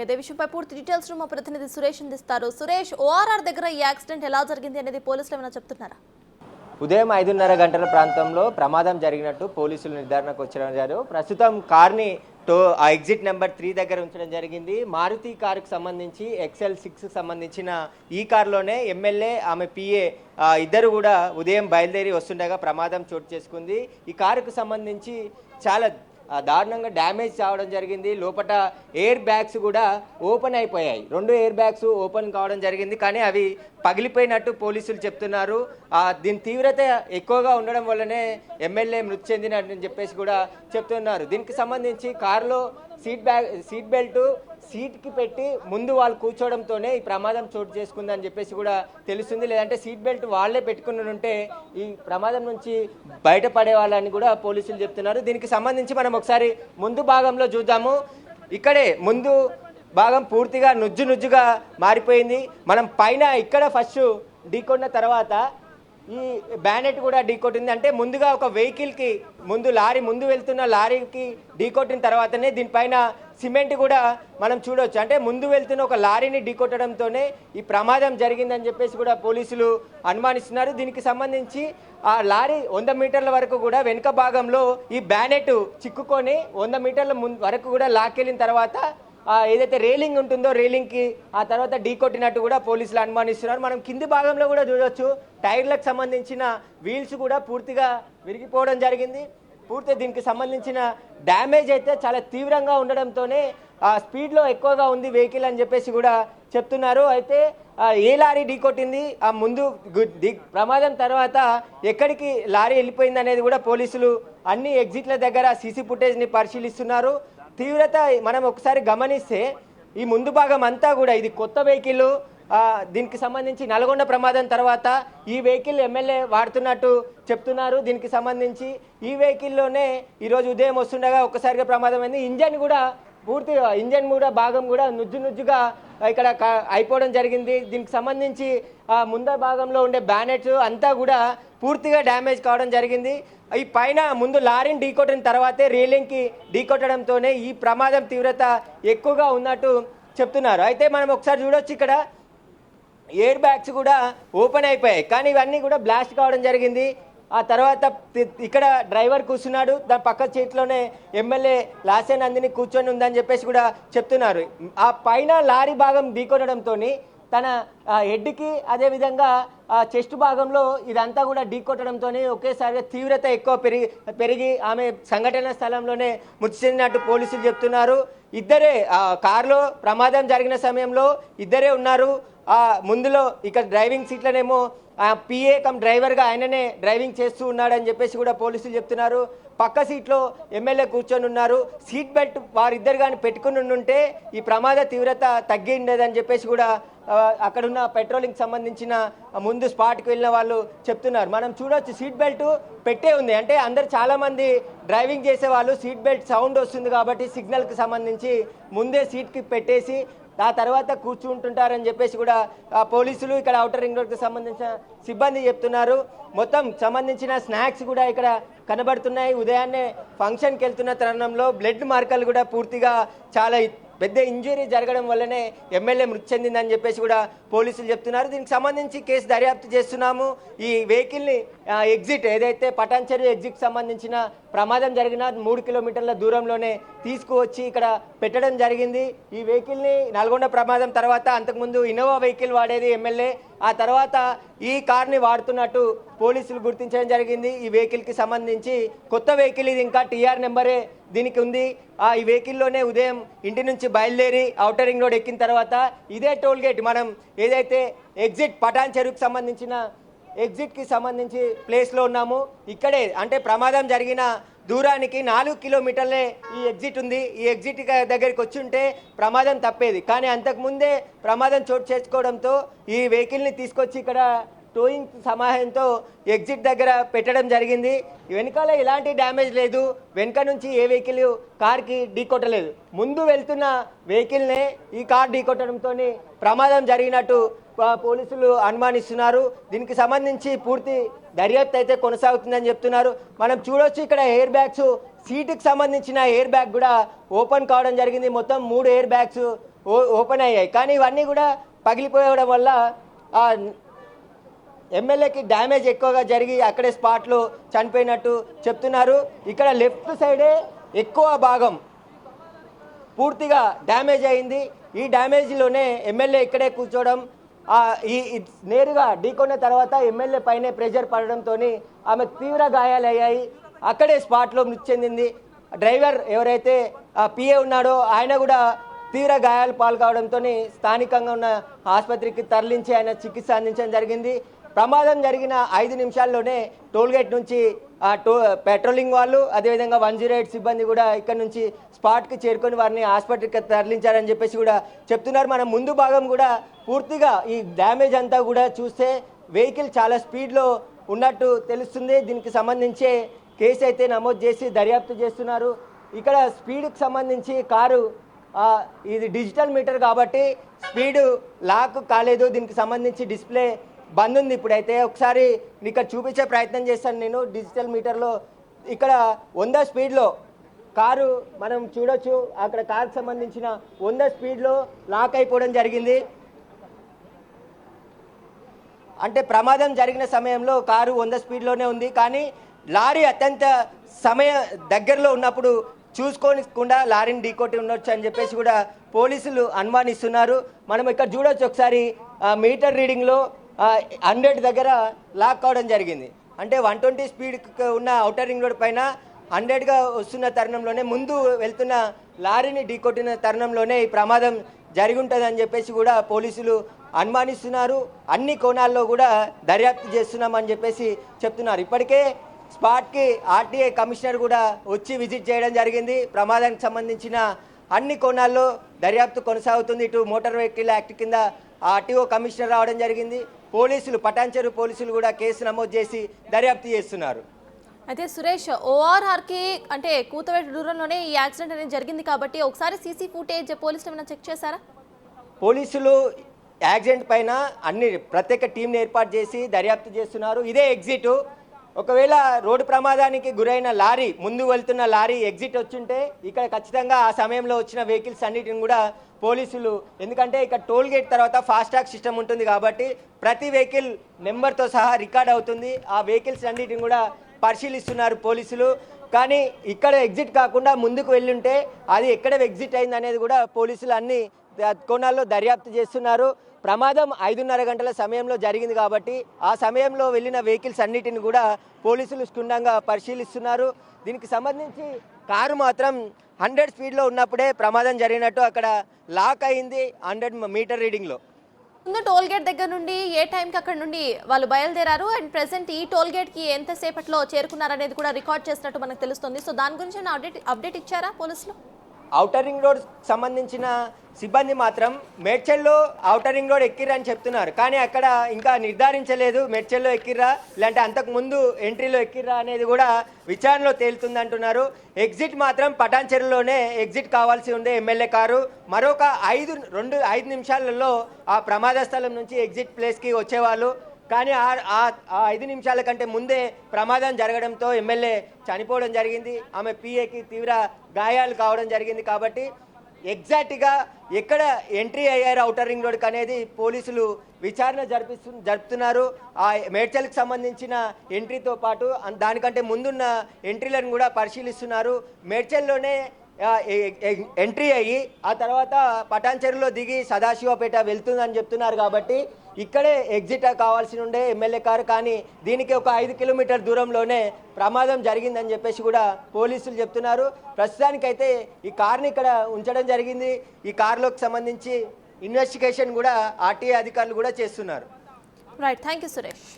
ఇదే విషయంపై పూర్తి డీటెయిల్స్ మా ప్రతినిధి సురేష్ అందిస్తారు. సురేష్, ఓఆర్ఆర్ దగ్గర ఈ యాక్సిడెంట్ ఎలా జరిగింది అనేది పోలీసులు ఏమైనా చెప్తున్నారా? ఉదయం 5:30 గంటల ప్రాంతంలో ప్రమాదం జరిగినట్టు పోలీసులు నిర్ధారణకు వచ్చారు. ప్రస్తుతం కార్ని ఆ ఎగ్జిట్ నెంబర్ 3 దగ్గర ఉంచడం జరిగింది. మారుతి కారుకు సంబంధించి XL6 సంబంధించిన ఈ కారులోనే ఎమ్మెల్యే ఆమె పిఏ ఇద్దరు కూడా ఉదయం బయలుదేరి వస్తుండగా ప్రమాదం చోటు చేసుకుంది. ఈ కారుకు సంబంధించి చాలా దారుణంగా డ్యామేజ్ కావడం జరిగింది. లోపల ఎయిర్ బ్యాగ్స్ కూడా ఓపెన్ అయిపోయాయి. 2 ఎయిర్ బ్యాగ్స్ ఓపెన్ కావడం జరిగింది, కానీ అవి పగిలిపోయినట్టు పోలీసులు చెప్తున్నారు. దీని తీవ్రత ఎక్కువగా ఉండడం వల్లనే ఎమ్మెల్యే మృతి చెందినట్టు చెప్పేసి కూడా చెప్తున్నారు. దీనికి సంబంధించి కారులో సీట్ బెల్ట్ సీట్కి పెట్టి ముందు వాళ్ళు కూర్చోవడంతోనే ఈ ప్రమాదం చోటు చేసుకుందని చెప్పేసి కూడా తెలుస్తుంది. లేదంటే సీట్ బెల్ట్ వాళ్ళే పెట్టుకుని ఉంటే ఈ ప్రమాదం నుంచి బయటపడే వాళ్ళని కూడా పోలీసులు చెప్తున్నారు. దీనికి సంబంధించి మనం ఒకసారి ముందు భాగంలో చూద్దాము. ఇక్కడే ముందు భాగం పూర్తిగా నుజ్జుగా మారిపోయింది. మనం పైన ఇక్కడ ఫస్ట్ ఢీకొన్న తర్వాత ఈ బ్యానెట్ కూడా ఢీకొట్టింది. అంటే ముందుగా ఒక వెహికల్కి ముందు వెళ్తున్న లారీకి ఢీకొట్టిన తర్వాతనే దీనిపైన సిమెంట్ కూడా మనం చూడవచ్చు. అంటే ముందు వెళ్తున్న ఒక లారీని ఢీకొట్టడంతోనే ఈ ప్రమాదం జరిగిందని చెప్పేసి కూడా పోలీసులు అనుమానిస్తున్నారు. దీనికి సంబంధించి ఆ లారీ 100 మీటర్ల వరకు కూడా వెనుక భాగంలో ఈ బ్యానెట్ చిక్కుకొని 100 మీటర్ల వరకు కూడా లాక్కెళ్ళిన తర్వాత ఏదైతే రేలింగ్ ఉంటుందో రేలింగ్కి ఆ తర్వాత ఢీకొట్టినట్టు కూడా పోలీసులు అనుమానిస్తున్నారు. మనం కింది భాగంలో కూడా చూడవచ్చు. టైర్లకు సంబంధించిన వీల్స్ కూడా పూర్తిగా విరిగిపోవడం జరిగింది. దీనికి సంబంధించిన డ్యామేజ్ అయితే చాలా తీవ్రంగా ఉండడంతోనే స్పీడ్లో ఎక్కువగా ఉంది వెహికల్ అని చెప్పేసి కూడా చెప్తున్నారు. అయితే ఏ లారీ ఢీకొట్టింది, ఆ ముందు ప్రమాదం తర్వాత ఎక్కడికి లారీ వెళ్ళిపోయింది అనేది కూడా పోలీసులు అన్ని ఎగ్జిట్ల దగ్గర సీసీ ఫుటేజ్ని పరిశీలిస్తున్నారు. తీవ్రత మనం ఒకసారి గమనిస్తే ఈ ముందు భాగం అంతా కూడా ఇది కొత్త వెహికల్. దీనికి సంబంధించి నల్గొండ ప్రమాదం తర్వాత ఈ వెహికల్ ఎమ్మెల్యే వాడుతున్నట్టు చెప్తున్నారు. దీనికి సంబంధించి ఈ వెహికల్లోనే ఈరోజు ఉదయం వస్తుండగా ఒక్కసారిగా ప్రమాదం అయింది. ఇంజన్ కూడా భాగం కూడా నుజ్జుగా ఇక్కడ అయిపోవడం జరిగింది. దీనికి సంబంధించి ముందు భాగంలో ఉండే బ్యానెట్స్ అంతా కూడా పూర్తిగా డ్యామేజ్ కావడం జరిగింది. ఈ పైన ముందు లారీని ఢీకొట్టిన తర్వాతే రేలింగ్కి ఢీకొట్టడంతోనే ఈ ప్రమాదం తీవ్రత ఎక్కువగా ఉన్నట్టు చెప్తున్నారు. అయితే మనం ఒకసారి చూడొచ్చు, ఇక్కడ ఎయిర్ బ్యాగ్స్ కూడా ఓపెన్ అయిపోయాయి, కానీ ఇవన్నీ కూడా బ్లాస్ట్ కావడం జరిగింది. ఆ తర్వాత ఇక్కడ డ్రైవర్ కూర్చున్నాడు, దాని పక్క సీట్లోనే ఎమ్మెల్యే లాసే నందిని కూర్చొని ఉందని చెప్పేసి కూడా చెప్తున్నారు. ఆ పైన లారీ భాగం ఢీకొట్టడంతో తన హెడ్కి అదేవిధంగా చెస్ట్ భాగంలో ఇదంతా కూడా ఢీకొట్టడంతో ఒకేసారిగా తీవ్రత ఎక్కువ పెరిగి ఆమె సంఘటన స్థలంలోనే మృతి చెందినట్టు పోలీసులు చెప్తున్నారు. ఇద్దరే కారులో ప్రమాదం జరిగిన సమయంలో ఇద్దరే ఉన్నారు. ముందులో ఇక్కడ డ్రైవింగ్ సీట్లనేమో పిఏ కమ్ డ్రైవర్గా ఆయననే డ్రైవింగ్ చేస్తూ ఉన్నాడని చెప్పేసి కూడా పోలీసులు చెప్తున్నారు. పక్క సీట్లో ఎమ్మెల్యే కూర్చొని ఉన్నారు. సీట్ బెల్ట్ వారిద్దరు కానీ పెట్టుకుని ఉంటే ఈ ప్రమాద తీవ్రత తగ్గి ఉండేదని చెప్పేసి కూడా అక్కడున్న పెట్రోలింగ్ సంబంధించిన ముందు స్పాట్కి వెళ్ళిన వాళ్ళు చెప్తున్నారు. మనం చూడవచ్చు, సీట్ బెల్ట్ పెట్టే ఉంది. అంటే అందరు చాలామంది డ్రైవింగ్ చేసే వాళ్ళు సీట్ బెల్ట్ సౌండ్ వస్తుంది కాబట్టి సిగ్నల్కి సంబంధించి ముందే సీట్కి పెట్టేసి ఆ తర్వాత కూర్చుంటుంటారని చెప్పేసి కూడా పోలీసులు ఇక్కడ ఔటర్ రింగ్ రోడ్కి సంబంధించిన సిబ్బంది చెప్తున్నారు. మొత్తం సంబంధించిన స్నాక్స్ కూడా ఇక్కడ కనబడుతున్నాయి. ఉదయాన్నే ఫంక్షన్కి వెళ్తున్న తరుణంలో బ్లడ్ మార్కర్లు కూడా పూర్తిగా చాలా పెద్ద ఇంజురీ జరగడం వల్లనే ఎమ్మెల్యే మృతి చెందిందని చెప్పేసి కూడా పోలీసులు చెప్తున్నారు. దీనికి సంబంధించి కేసు దర్యాప్తు చేస్తున్నాము. ఈ వెహికల్ని ఎగ్జిట్ ఏదైతే పటాన్చెరు ఎగ్జిట్ సంబంధించిన ప్రమాదం జరిగిన 3 కిలోమీటర్ల దూరంలోనే తీసుకువచ్చి ఇక్కడ పెట్టడం జరిగింది. ఈ వెహికల్ని నల్గొండ ప్రమాదం తర్వాత అంతకుముందు ఇన్నోవా వెహికల్ వాడేది ఎమ్మెల్యే, ఆ తర్వాత ఈ కార్ని వాడుతున్నట్టు పోలీసులు గుర్తించడం జరిగింది. ఈ వెహికల్కి సంబంధించి కొత్త వెహికల్ ఇది, ఇంకా TR నెంబరే దీనికి ఉంది. ఈ వెహికల్లోనే ఉదయం ఇంటి నుంచి బయలుదేరి ఔటర్ రింగ్ రోడ్ ఎక్కిన తర్వాత ఇదే టోల్ గేట్ మనం ఏదైతే ఎగ్జిట్ పటాన్చెరుకు సంబంధించిన ఎగ్జిట్కి సంబంధించి ప్లేస్లో ఉన్నాము. ఇక్కడే అంటే ప్రమాదం జరిగిన దూరానికి 4 కిలోమీటర్లే ఈ ఎగ్జిట్ ఉంది. ఈ ఎగ్జిట్ దగ్గరికి వచ్చి ఉంటే ప్రమాదం తప్పేది, కానీ అంతకుముందే ప్రమాదం చోటు చేసుకోవడంతో ఈ వెహికల్ని తీసుకొచ్చి ఇక్కడ టోయింగ్ సహాయంతో ఎగ్జిట్ దగ్గర పెట్టడం జరిగింది. వెనకాల ఎలాంటి డ్యామేజ్ లేదు, వెనక నుంచి ఏ వెహికల్ కార్కి ఢీకొట్టలేదు. ముందు వెళ్తున్న వెహికల్నే ఈ కార్ ఢీకొట్టడంతో ప్రమాదం జరిగినట్టు పోలీసులు అనుమానిస్తున్నారు. దీనికి సంబంధించి పూర్తి దర్యాప్తు అయితే కొనసాగుతుందని చెప్తున్నారు. మనం చూడొచ్చు, ఇక్కడ ఎయిర్ బ్యాగ్స్ సీటుకి సంబంధించిన ఎయిర్ బ్యాగ్ కూడా ఓపెన్ కావడం జరిగింది. మొత్తం 3 ఎయిర్ బ్యాగ్స్ ఓపెన్ అయ్యాయి. కానీ ఇవన్నీ కూడా పగిలిపోవడం వల్ల ఆ ఎమ్మెల్యేకి డ్యామేజ్ ఎక్కువగా జరిగి అక్కడే స్పాట్లో చనిపోయినట్టు చెప్తున్నారు. ఇక్కడ లెఫ్ట్ సైడే ఎక్కువ భాగం పూర్తిగా డ్యామేజ్ అయింది. ఈ డ్యామేజ్లోనే ఎమ్మెల్యే ఇక్కడే కూర్చోవడం, నేరుగా ఢీకొన్న తర్వాత ఎమ్మెల్యే పైనే ప్రెషర్ పడడంతో ఆమె తీవ్ర గాయాలయ్యాయి. అక్కడే స్పాట్లో మృతి చెందింది. డ్రైవర్ ఎవరైతే పిఏ ఉన్నాడో ఆయన కూడా తీవ్ర గాయాలు పాల్గొవడంతో స్థానికంగా ఉన్న ఆసుపత్రికి తరలించి ఆయన చికిత్స అందించడం జరిగింది. ప్రమాదం జరిగిన 5 నిమిషాల్లోనే టోల్గేట్ నుంచి పెట్రోలింగ్ వాళ్ళు అదేవిధంగా 108 సిబ్బంది కూడా ఇక్కడ నుంచి స్పాట్కి చేరుకొని వారిని ఆసుపత్రికి తరలించారని చెప్పేసి కూడా చెప్తున్నారు. మనం ముందు భాగం కూడా పూర్తిగా ఈ డ్యామేజ్ అంతా కూడా చూస్తే వెహికల్ చాలా స్పీడ్లో ఉన్నట్టు తెలుస్తుంది. దీనికి సంబంధించి కేసు అయితే నమోదు చేసి దర్యాప్తు చేస్తున్నారు. ఇక్కడ స్పీడ్కి సంబంధించి కారు ఇది డిజిటల్ మీటర్ కాబట్టి స్పీడు లాక్ కాలేదు. దీనికి సంబంధించి డిస్ప్లే బంద్ ఉంది. ఇప్పుడైతే ఒకసారి ఇక్కడ చూపించే ప్రయత్నం చేస్తాను నేను. డిజిటల్ మీటర్లో ఇక్కడ 100 స్పీడ్లో కారు మనం చూడొచ్చు. అక్కడ కారుకు సంబంధించిన 100 స్పీడ్లో లాక్ అయిపోవడం జరిగింది. అంటే ప్రమాదం జరిగిన సమయంలో కారు 100 స్పీడ్లోనే ఉంది. కానీ లారీ అత్యంత దగ్గరలో ఉన్నప్పుడు చూసుకోకుండా లారీని ఢీకొట్టి ఉండొచ్చు అని చెప్పేసి కూడా పోలీసులు అనుమానిస్తున్నారు. మనం ఇక్కడ చూడొచ్చు ఒకసారి మీటర్ రీడింగ్లో 100 దగ్గర లాక్ కావడం జరిగింది. అంటే 120 స్పీడ్ ఉన్న ఔటర్ రింగ్ రోడ్ పైన 100గా వస్తున్న తరుణంలోనే ముందు వెళ్తున్న లారీని ఢీకొట్టిన తరుణంలోనే ఈ ప్రమాదం జరిగి ఉంటుందని చెప్పేసి కూడా పోలీసులు అనుమానిస్తున్నారు. అన్ని కోణాల్లో కూడా దర్యాప్తు చేస్తున్నామని చెప్పేసి చెప్తున్నారు. ఇప్పటికే స్పాట్కి ఆర్టీఏ కమిషనర్ కూడా వచ్చి విజిట్ చేయడం జరిగింది. ప్రమాదానికి సంబంధించిన అన్ని కోణాల్లో దర్యాప్తు కొనసాగుతుంది. ఇటు మోటార్ వెహికల్ యాక్ట్ కింద ఆర్టీఓ కమిషనర్ రావడం జరిగింది. పోలీసులు పటాన్చెరు పోలీసులు కూడా కేసు నమోదు చేసి దర్యాప్తు చేస్తున్నారు. అయితే సురేష్, ఓఆర్ఆర్కి అంటే కూతవేటు దూరంలోనే ఈ యాక్సిడెంట్ అనేది జరిగింది కాబట్టి ఒకసారి సీసీ ఫుటేజ్ పోలీసులు ఏమైనా చెక్ చేశారా? పోలీసులు యాక్సిడెంట్ పైన అన్ని ప్రత్యేక టీంని ఏర్పాటు చేసి దర్యాప్తు చేస్తున్నారు. ఇదే ఎగ్జిట్. ఒకవేళ రోడ్డు ప్రమాదానికి గురైన లారీ ముందు వెళ్తున్న లారీ ఎగ్జిట్ వచ్చుంటే ఇక్కడ ఖచ్చితంగా ఆ సమయంలో వచ్చిన వెహికల్స్ అన్నిటిని కూడా పోలీసులు, ఎందుకంటే ఇక్కడ టోల్ గేట్ తర్వాత ఫాస్టాగ్ సిస్టమ్ ఉంటుంది కాబట్టి ప్రతి వెహికల్ నెంబర్తో సహా రికార్డ్ అవుతుంది. ఆ వెహికల్స్ అన్నిటిని కూడా పరిశీలిస్తున్నారు పోలీసులు. కానీ ఇక్కడ ఎగ్జిట్ కాకుండా ముందుకు వెళ్ళుంటే అది ఎక్కడ ఎగ్జిట్ అయింది అనేది కూడా పోలీసులు అన్ని కోణాల్లో దర్యాప్తు చేస్తున్నారు. ప్రమాదం 5:30 గంటల సమయంలో జరిగింది కాబట్టి ఆ సమయంలో వెళ్ళిన వెహికల్స్ అన్నిటిని కూడా పోలీసులు క్షుణ్ణంగా పరిశీలిస్తున్నారు. దీనికి సంబంధించి కారు మాత్రం 100 స్పీడ్లో ఉన్నప్పుడే ప్రమాదం జరిగినట్టు అక్కడ లాక్ అయింది 100 మీటర్ రీడింగ్లో. ముందు టోల్ గేట్ దగ్గర నుండి ఏ టైంకి అక్కడ నుండి వాళ్ళు బయలుదేరారు అండ్ ప్రెసెంట్ ఈ టోల్ గేట్కి ఎంతసేపట్లో చేరుకున్నారనేది కూడా రికార్డ్ చేసినట్టు మనకు తెలుస్తుంది. సో దాని గురించి అప్డేట్ ఇచ్చారా పోలీసులు? ఔటర్ రింగ్ రోడ్ సంబంధించిన సిబ్బంది మాత్రం మేడ్చల్లో ఔటర్ రింగ్ రోడ్ ఎక్కిర్రా అని చెప్తున్నారు. కానీ అక్కడ ఇంకా నిర్ధారించలేదు మేడ్చల్లో ఎక్కిర్రా లేదంటే అంతకుముందు ఎంట్రీలో ఎక్కిర్రా అనేది కూడా విచారణలో తేలుతుందంటున్నారు. ఎగ్జిట్ మాత్రం పటాన్చెరులోనే ఎగ్జిట్ కావాల్సి ఉండే ఎమ్మెల్యే కారు మరొక 5 నిమిషాలలో ఆ ప్రమాద స్థలం నుంచి ఎగ్జిట్ ప్లేస్కి వచ్చేవాళ్ళు. కానీ ఆ 5 నిమిషాల కంటే ముందే ప్రమాదం జరగడంతో ఎమ్మెల్యే చనిపోవడం జరిగింది. ఆమె పిఏకి తీవ్ర గాయాలు కావడం జరిగింది. కాబట్టి ఎగ్జాక్ట్గా ఎక్కడ ఎంట్రీ అయ్యారు ఔటర్ రింగ్ రోడ్కి అనేది పోలీసులు విచారణ జరుపుతున్నారు. ఆ మేడ్చల్కి సంబంధించిన ఎంట్రీతో పాటు దానికంటే ముందున్న ఎంట్రీలను కూడా పరిశీలిస్తున్నారు. మేడ్చల్లోనే ఎంట్రీ అయ్యి ఆ తర్వాత పటాన్చెరులో దిగి సదాశివపేట వెళ్తుందని చెప్తున్నారు. కాబట్టి ఇక్కడే ఎగ్జిట్ కావాల్సి ఉండే ఎమ్మెల్యే కారు, కానీ దీనికి ఒక 5 కిలోమీటర్ దూరంలోనే ప్రమాదం జరిగిందని చెప్పేసి కూడా పోలీసులు చెప్తున్నారు. ప్రస్తుతానికైతే ఈ కార్ని ఇక్కడ ఉంచడం జరిగింది. ఈ కారులోకి సంబంధించి ఇన్వెస్టిగేషన్ కూడా ఆర్టీఏ అధికారులు కూడా చేస్తున్నారు. Right, thank you Suresh.